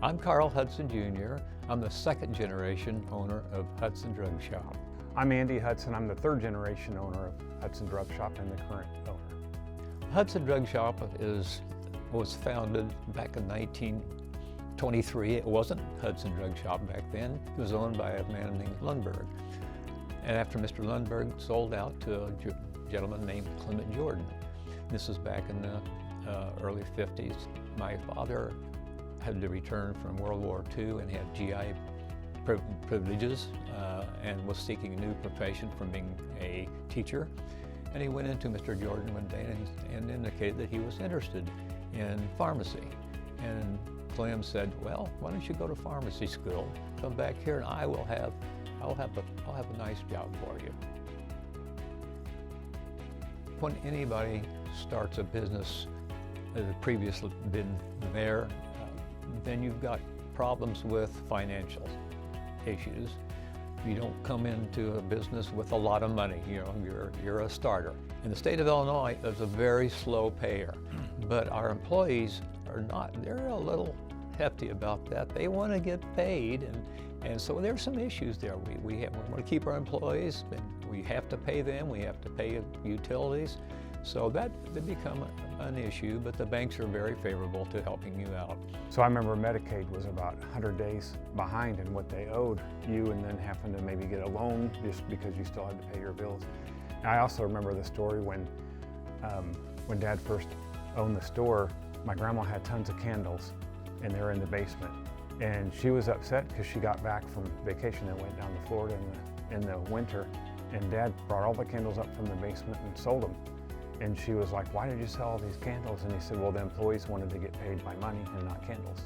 I'm Carl Hudson Jr. I'm the second generation owner of Hudson Drug Shop. I'm Andy Hudson. I'm the third generation owner of Hudson Drug Shop and the current owner. Hudson Drug Shop was founded back in 1923. It wasn't Hudson Drug Shop back then. It was owned by a man named Lundberg. And after Mr. Lundberg sold out to a gentleman named Clement Jordan. This was back in the early 50s. My father had to return from World War II and had GI privileges and was seeking a new profession from being a teacher. And he went into Mr. Jordan one day and indicated that he was interested in pharmacy. And Clem said, well, why don't you go to pharmacy school, come back here and I'll have a nice job for you. When anybody starts a business that had previously been there, then you've got problems with financial issues. You don't come into a business with a lot of money. You know, you're a starter. In the state of Illinois, it's a very slow payer, but our employees are not. They're a little hefty about that. They want to get paid, and so there's some issues there. We want to keep our employees, and we have to pay them. We have to pay utilities. So that become an issue, but the banks are very favorable to helping you out. So I remember Medicaid was about 100 days behind in what they owed you, and then having to maybe get a loan just because you still had to pay your bills. And I also remember the story when Dad first owned the store, my grandma had tons of candles and they were in the basement. And she was upset because she got back from vacation and went down to Florida in the winter, and Dad brought all the candles up from the basement and sold them. And she was like, why did you sell all these candles? And he said, well, the employees wanted to get paid by money and not candles.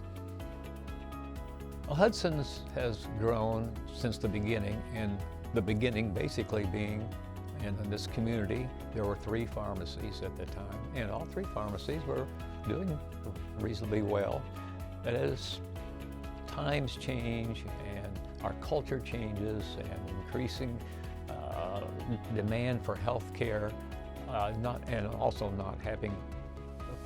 Well, Hudson's has grown since the beginning, and the beginning basically being in this community, there were 3 pharmacies at the time, and all 3 pharmacies were doing reasonably well. But as times change and our culture changes and increasing demand for health care, and also not having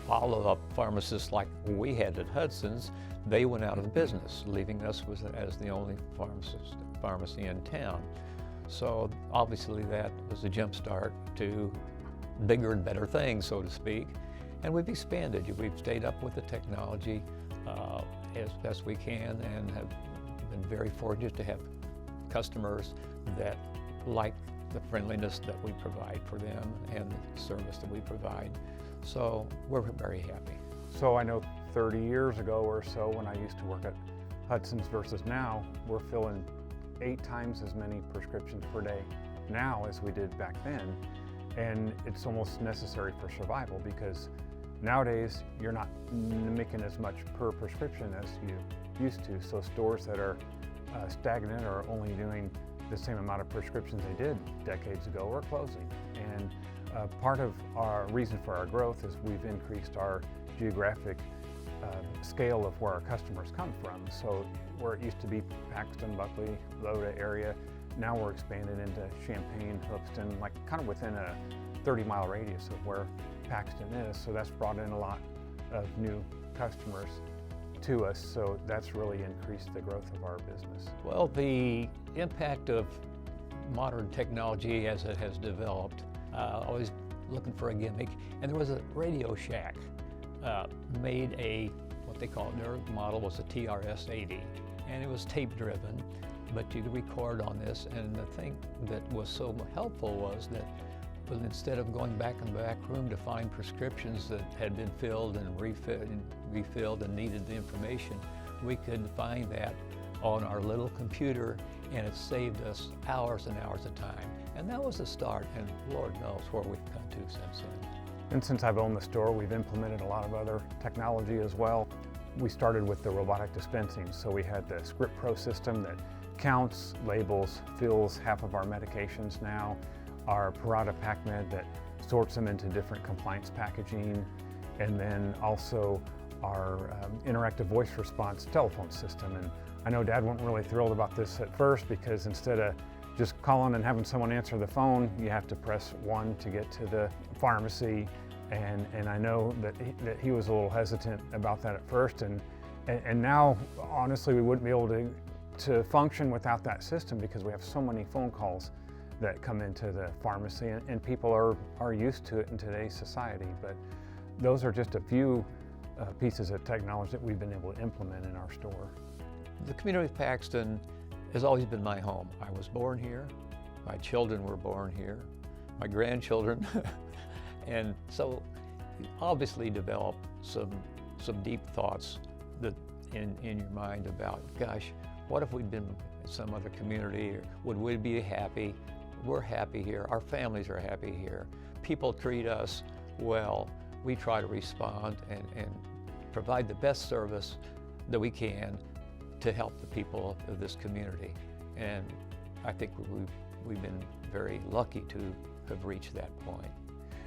follow-up pharmacists like we had at Hudson's, they went out of business, leaving us as the only pharmacy in town. So obviously that was a jump start to bigger and better things, so to speak. And we've expanded. We've stayed up with the technology as best we can, and have been very fortunate to have customers that like the friendliness that we provide for them and the service that we provide. So we're very happy. So I know 30 years ago or so, when I used to work at Hudson's versus now, we're filling 8 times as many prescriptions per day now as we did back then. And it's almost necessary for survival, because nowadays you're not making as much per prescription as you used to. So stores that are stagnant are only doing the same amount of prescriptions they did decades ago are closing. And part of our reason for our growth is we've increased our geographic scale of where our customers come from. So where it used to be Paxton, Buckley, Loda area, now we're expanded into Champaign, Hookston, like kind of within a 30-mile radius of where Paxton is. So that's brought in a lot of new customers to us, so that's really increased the growth of our business. Well, the impact of modern technology as it has developed, always looking for a gimmick, and there was a Radio Shack made what they called their model was a TRS-80, and it was tape driven, but you could record on this. And the thing that was so helpful was that instead of going back in the back room to find prescriptions that had been filled and refilled and needed the information, we could find that on our little computer, and it saved us hours and hours of time. And that was the start, and Lord knows where we've come to since then. And since I've owned the store, we've implemented a lot of other technology as well. We started with the robotic dispensing, so we had the Script Pro system that counts, labels, fills half of our medications now. Our Parata PackMed that sorts them into different compliance packaging, and then also our interactive voice response telephone system. And I know Dad wasn't really thrilled about this at first, because instead of just calling and having someone answer the phone, you have to press 1 to get to the pharmacy. And I know that he was a little hesitant about that at first, and And now, honestly, we wouldn't be able to function without that system because we have so many phone calls that come into the pharmacy, and people are used to it in today's society. But those are just a few pieces of technology that we've been able to implement in our store. The community of Paxton has always been my home. I was born here, my children were born here, my grandchildren, and so you obviously develop some deep thoughts that in your mind about, gosh, what if we'd been in some other community, or would we be happy? We're happy here, our families are happy here, people treat us well, we try to respond and provide the best service that we can to help the people of this community. And I think we've been very lucky to have reached that point.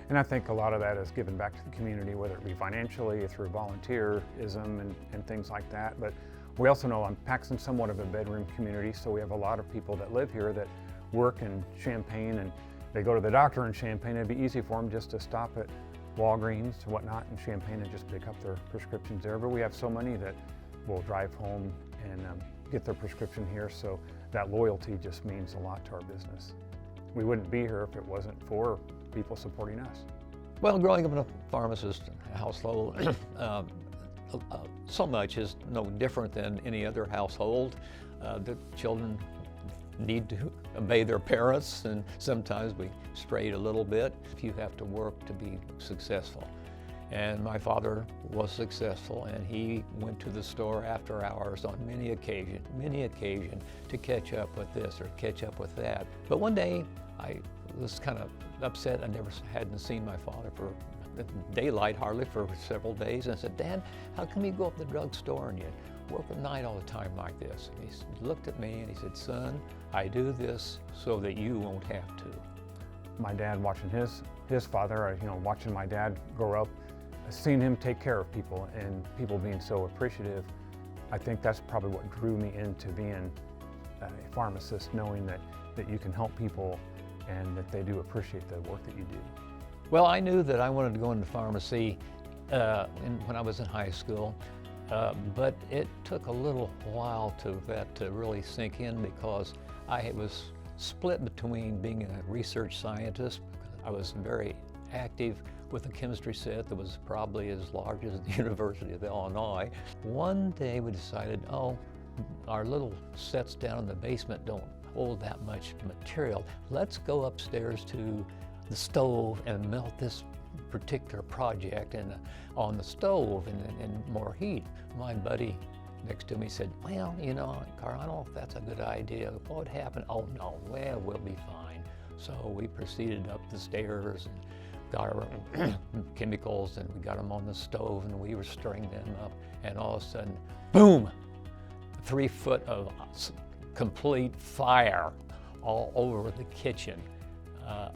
And I think a lot of that is given back to the community, whether it be financially or through volunteerism and things like that. But we also know Paxton's somewhat of a bedroom community, so we have a lot of people that live here that work in Champaign, and they go to the doctor in Champaign. It'd be easy for them just to stop at Walgreens or whatnot in Champaign and just pick up their prescriptions there. But we have so many that will drive home and get their prescription here, so that loyalty just means a lot to our business. We wouldn't be here if it wasn't for people supporting us. Well, growing up in a pharmacist household, so much is no different than any other household. The children need to obey their parents, and sometimes we strayed a little bit. You have to work to be successful. And my father was successful, and he went to the store after hours on many occasions to catch up with this or catch up with that. But one day I was kind of upset. hadn't seen my father for daylight hardly for several days, and I said, Dad, how come you go up to the drugstore and you work at night all the time like this? And he looked at me and he said, son, I do this so that you won't have to. My dad watching his father, watching my dad grow up, seeing him take care of people and people being so appreciative, I think that's probably what drew me into being a pharmacist, knowing that you can help people and that they do appreciate the work that you do. Well, I knew that I wanted to go into pharmacy when I was in high school, but it took a little while for that to really sink in because I was split between being a research scientist. I was very active with a chemistry set that was probably as large as the University of Illinois. One day we decided, our little sets down in the basement don't hold that much material. Let's go upstairs to the stove and melt this particular project on the stove and more heat. My buddy next to me said, well, Carl, I don't know if that's a good idea. What would happen? Oh no, well, we'll be fine. So we proceeded up the stairs and got our chemicals and we got them on the stove and we were stirring them up, and all of a sudden, boom, 3 foot of complete fire all over the kitchen.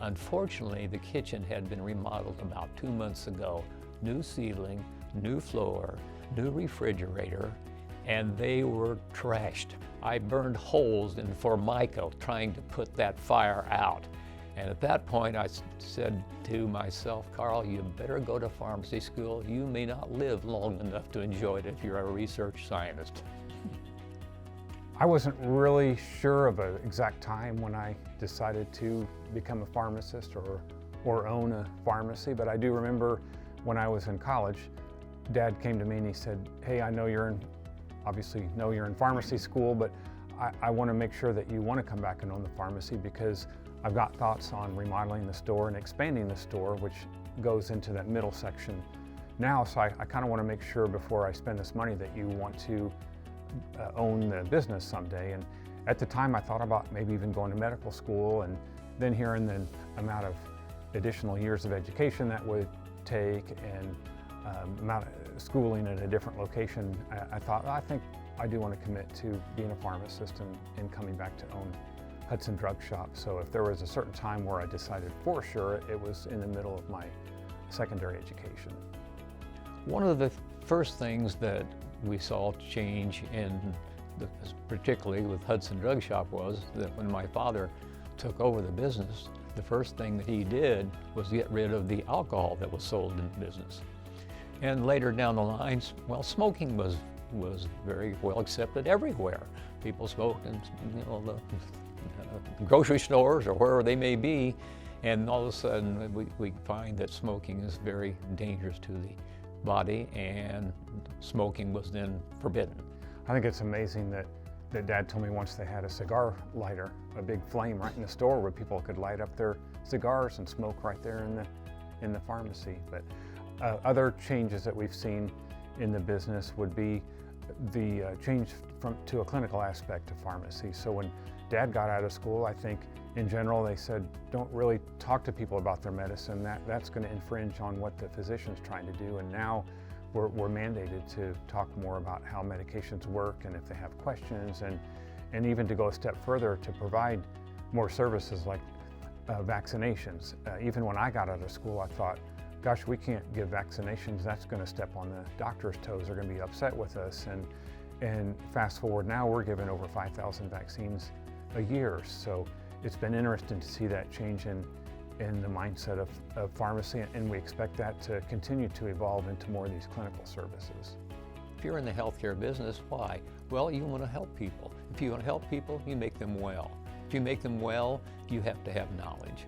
Unfortunately, the kitchen had been remodeled about 2 months ago. New ceiling, new floor, new refrigerator, and they were trashed. I burned holes in Formica trying to put that fire out. And at that point, I said to myself, Carl, you better go to pharmacy school. You may not live long enough to enjoy it if you're a research scientist. I wasn't really sure of an exact time when I decided to become a pharmacist or own a pharmacy, but I do remember when I was in college, Dad came to me and he said, hey, I know you're in pharmacy school, but I want to make sure that you want to come back and own the pharmacy because I've got thoughts on remodeling the store and expanding the store, which goes into that middle section now. So I kind of want to make sure before I spend this money that you want to own the business someday. And at the time I thought about maybe even going to medical school, and then hearing the amount of additional years of education that would take and amount of schooling at a different location, I thought, I think I do want to commit to being a pharmacist and coming back to own Hudson Drug Shop. So if there was a certain time where I decided for sure, it was in the middle of my secondary education. One of the first things that we saw change particularly with Hudson Drug Shop, was that when my father took over the business, the first thing that he did was get rid of the alcohol that was sold in the business. And later down the lines, well, smoking was was very well accepted everywhere. People smoked in the grocery stores or wherever they may be, and all of a sudden we find that smoking is very dangerous to the body, and smoking was then forbidden. I think it's amazing that Dad told me once they had a cigar lighter, a big flame right in the store where people could light up their cigars and smoke right there in the pharmacy. But other changes that we've seen in the business would be the change to a clinical aspect of pharmacy. So when Dad got out of school, I think in general they said, don't really talk to people about their medicine. That's going to infringe on what the physician's trying to do. And now we're mandated to talk more about how medications work and if they have questions, and even to go a step further to provide more services like vaccinations. Even when I got out of school, I thought, gosh, we can't give vaccinations. That's going to step on the doctor's toes. They're going to be upset with us. And fast forward now, we're giving over 5,000 vaccines a year. So it's been interesting to see that change in the mindset of pharmacy, and we expect that to continue to evolve into more of these clinical services. If you're in the healthcare business, why? Well, you want to help people. If you want to help people, you make them well. If you make them well, you have to have knowledge.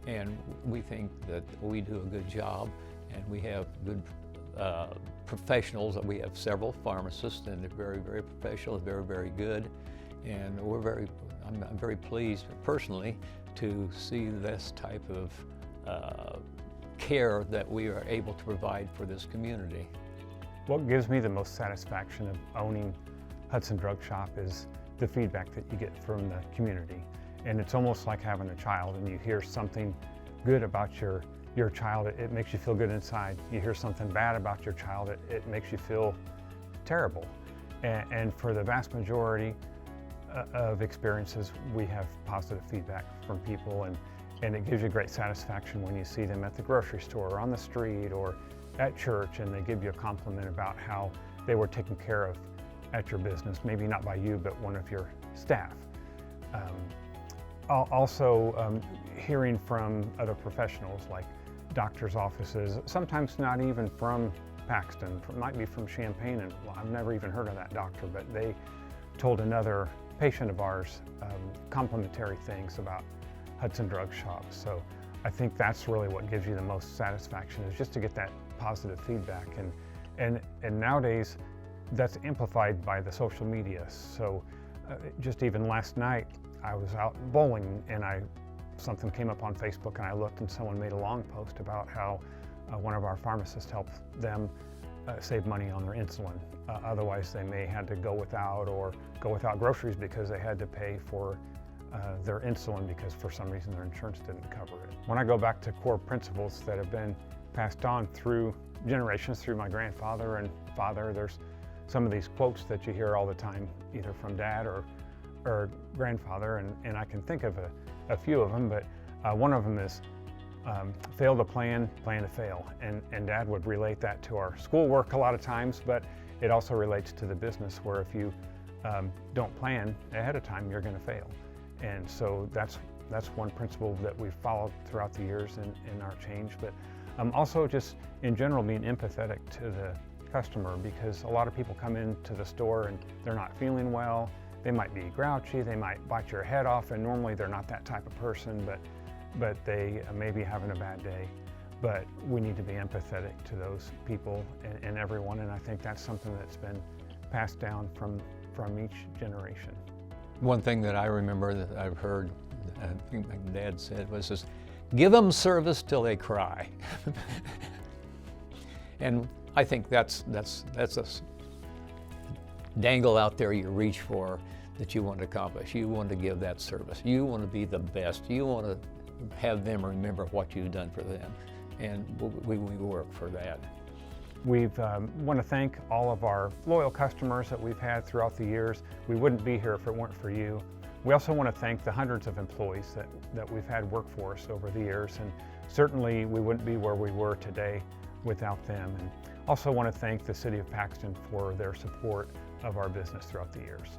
And we think that we do a good job, and we have good professionals. We have several pharmacists, and they're very, very professional, very, very good. And I'm very pleased personally to see this type of care that we are able to provide for this community. What gives me the most satisfaction of owning Hudson Drug Shop is the feedback that you get from the community. And it's almost like having a child, and you hear something good about your child, it makes you feel good inside. You hear something bad about your child, it makes you feel terrible. And for the vast majority of experiences, we have positive feedback from people, and it gives you great satisfaction when you see them at the grocery store or on the street or at church, and they give you a compliment about how they were taken care of at your business, maybe not by you, but one of your staff. Also, hearing from other professionals like doctors' offices, sometimes not even from Paxton, might be from Champaign, and I've never even heard of that doctor, but they told another patient of ours complimentary things about Hudson Drug Shop. So I think that's really what gives you the most satisfaction, is just to get that positive feedback. And nowadays, that's amplified by the social media. So just even last night, I was out bowling, and something came up on Facebook, and I looked, and someone made a long post about how one of our pharmacists helped them save money on their insulin. Otherwise, they may had to go without groceries because they had to pay for their insulin because for some reason their insurance didn't cover it. When I go back to core principles that have been passed on through generations, through my grandfather and father, there's some of these quotes that you hear all the time, either from Dad or grandfather, and I can think of a few of them, but one of them is fail to plan, plan to fail. And Dad would relate that to our schoolwork a lot of times, but it also relates to the business, where if you don't plan ahead of time, you're going to fail. And so that's one principle that we've followed throughout the years in our change. But also just in general being empathetic to the customer, because a lot of people come into the store and they're not feeling well. They might be grouchy, they might bite your head off, and normally they're not that type of person, but they may be having a bad day. But we need to be empathetic to those people and everyone, and I think that's something that's been passed down from each generation. One thing that I remember that I've heard, I think my dad said, was this: give them service till they cry. And I think that's a dangle out there you reach for, that you want to accomplish. You want to give that service. You want to be the best. You want to have them remember what you've done for them. And we work for that. We want to thank all of our loyal customers that we've had throughout the years. We wouldn't be here if it weren't for you. We also want to thank the hundreds of employees that we've had work for us over the years, and certainly we wouldn't be where we were today without them. And also want to thank the City of Paxton for their support of our business throughout the years.